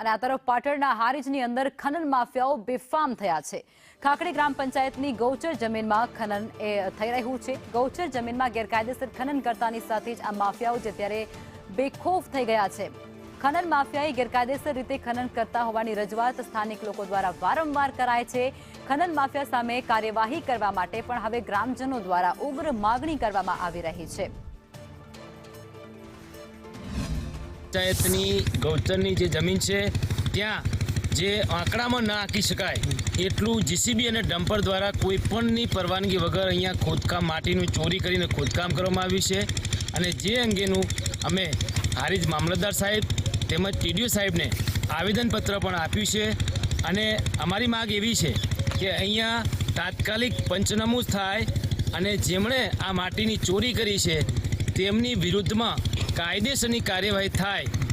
અને આ તરફ પાટણના હારીજની અંદર ખનન માફિયાઓ બેફામ થયા છે। ખાખડી ગ્રામ પંચાયતની ગૌચર જમીનમાં ખનન થઈ રહ્યું છે। ગૌચર જમીનમાં ગેરકાયદેસર ખનન કરતાની સાથે જ આ માફિયાઓ જે ત્યારે બેખોફ થઈ ગયા છે। ખનન માફિયાએ ગેરકાયદેસર રીતે ખનન કરતા હોવાની રજૂઆત સ્થાનિક લોકો દ્વારા વારંવાર કરાય છે। ખનન માફિયા સામે કાર્યવાહી કરવા માટે પણ હવે ગ્રામજનો દ્વારા ઉગ્ર માગણી કરવામાં આવી રહી છે। પંચાયતની ગૌચરની જે જમીન છે ત્યાં જે આંકડામાં ના આંકી શકાય એટલું જીસીબી અને ડમ્પર દ્વારા કોઈપણની પરવાનગી વગર અહીંયા ખોદકામ માટીનું ચોરી કરીને ખોદકામ કરવામાં આવ્યું છે અને જે અંગેનું અમે હારીજ મામલતદાર સાહેબ તેમજ ટીડીઓ સાહેબને આવેદનપત્ર પણ આપ્યું છે અને અમારી માગ એવી છે કે અહીંયા તાત્કાલિક પંચનામું થાય અને જેમણે આ માટીની ચોરી કરી છે તેમની વિરુદ્ધમાં કાયદેસરની કાર્યવાહી થાય।